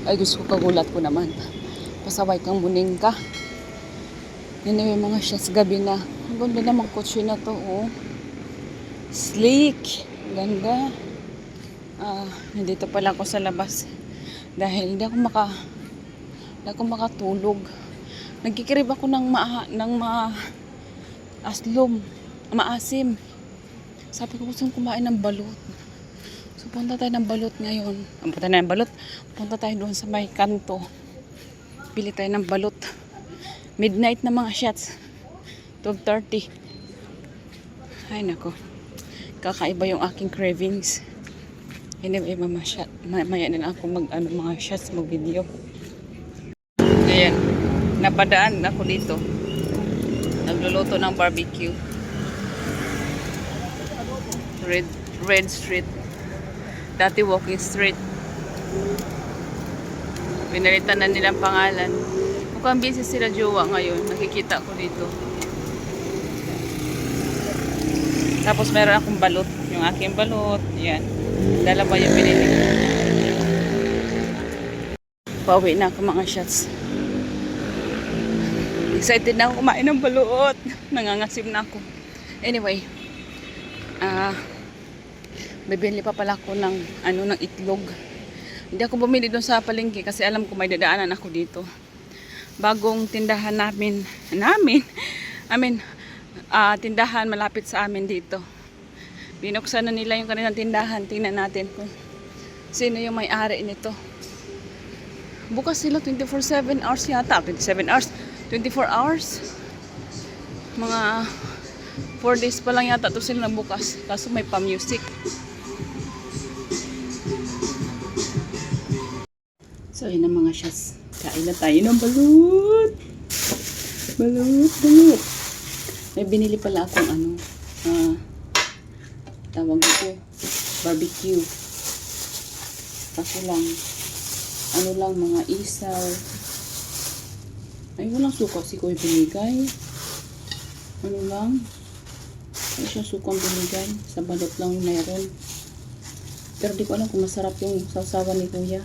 Ay, gusto ko kagulat ko naman. Pasaway kang muning ka. Yan na yung mga shots gabi na. Ang ganda naman kotse na to, oh. Sleek. Ganda. Nandito pala ako sa labas. Dahil hindi ako makatulog. Nagkikirib ako ng maasim. Sabi ko, gusto kumain ng balut. So, punta tayo ng balut ngayon. Punta tayo doon sa may kanto. Bili tayo ng balut. Midnight na mga shots. 12:30. Ay, nako. Kakaiba yung aking cravings. Anyway, maya na lang ako mga shots, mag-video. Ayan. Napadaan ako dito. Nagluluto ng barbecue. Red Street. Dati Walking Street. Pinalitan na nilang pangalan. Mukhang busy sila jowa ngayon. Nakikita ko dito. Tapos meron akong balot. Yung aking balot. Yan. Dalawa yung binili ko. Pauwi na ako mga shots. Excited na ako kumain ng balot. Nangangasim na ako. Anyway. Bibili pa pala ako ng itlog. Hindi ako bumili doon sa palengke kasi alam ko may dadaanan ako dito. Bagong tindahan tindahan malapit sa amin dito. Binuksan na nila yung kanilang tindahan. Tingnan natin kung sino yung may-ari nito. Bukas sila 24/7 hours yata. 27 hours. 24 hours. Mga 4 days pa lang yata ito sila bukas. Kaso may pa-music. So, yun ang mga shots. Kain na tayo ng balut. Balut. May binili pala akong tawag ito, barbecue. Kasi lang, mga isaw. Ay, walang suka si Kuya binigay. Ay, siya sukang binigay. Sa balot lang yung mayroon. Pero di ko alam kung masarap yung sausawan ni Kuya.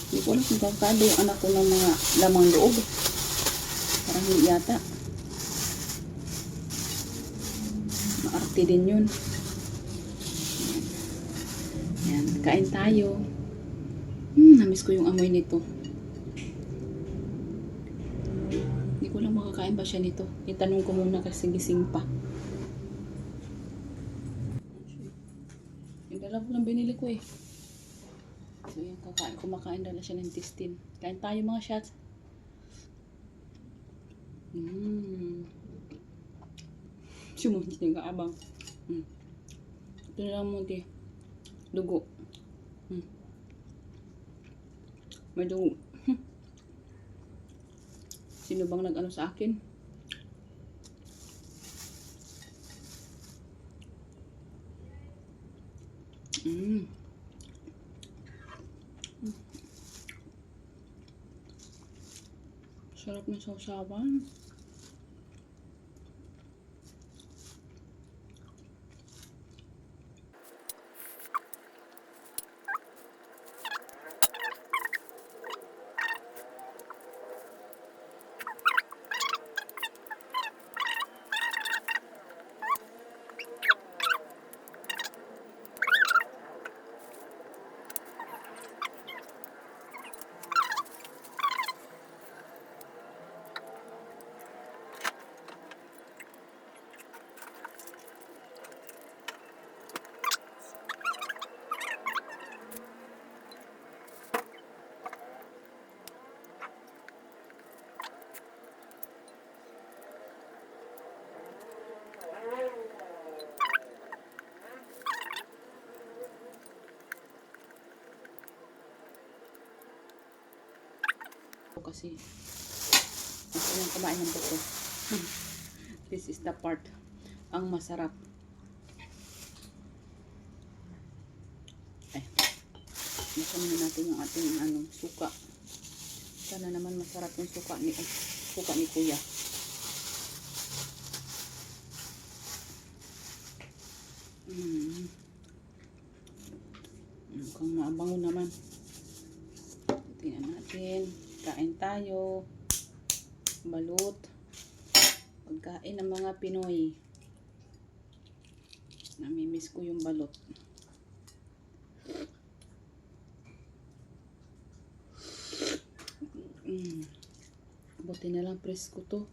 Hindi ko alam kung kakado yung anak ko ng mga lamang loob. Parang hindi yata. Maarte din yun. Yan. Kain tayo. Namiss ko yung amoy nito. Hindi ko lang makakain ba siya nito. Itanong ko muna kasi gising pa. Yung dalawa lang binili ko eh. So yan, kumakain daw na siya ng intestine. Kain tayo mga shots. Sumunod na kaabang. Ito na lang mo dugo. May dugo. Sino bang nag-ano sa akin? Sarap ng sausawan. Kasi gusto niyang kumain ng buto. This is the part ang masarap. Ay, nasa muna natin yung ating suka. Sana naman masarap yung suka ni Kuya. Mukhang maabango naman. Tingnan natin. Kain tayo. Balut. Pagkain ng mga Pinoy. Namimiss ko yung balot. Buti na lang presko to.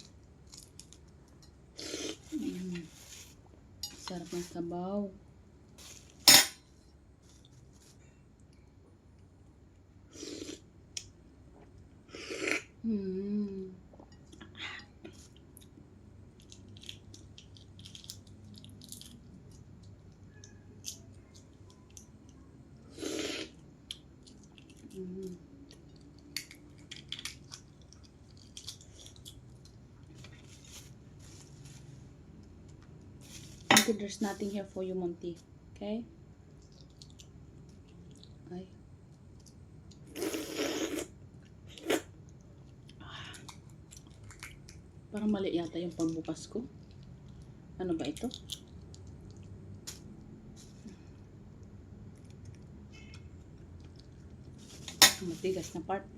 Sarap ng sabaw. Okay, there's nothing here for you, Monty. Okay? Ay. Parang mali yata yung pagbukas ko. Ano ba ito? Matigas na part.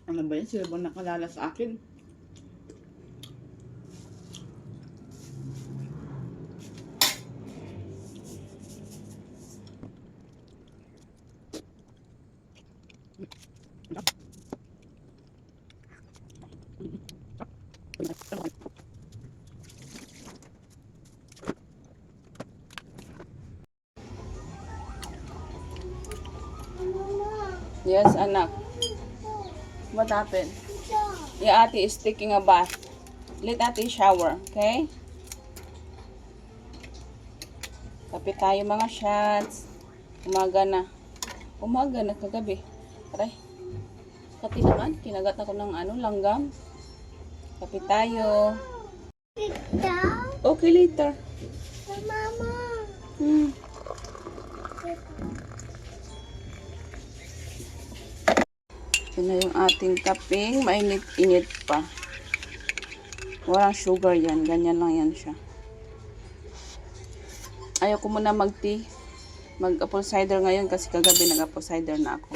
Ano ba yan? Sila bang nakalala sa akin? Yes, anak. What happened? Yeah, ate is taking a bath. Let ate shower, okay? Kape tayo mga shots. Umaga na. Umaga na kagabi. Aray. Kati naman, kinagat ako ng langgam. Kape tayo. Okay, later. Mama. Ito na yung ating kapeng. Mainit-init pa. Walang sugar yan. Ganyan lang yan siya. Ayaw ko muna mag-tea. Mag-apple cider ngayon kasi kagabi nag-apple cider na ako.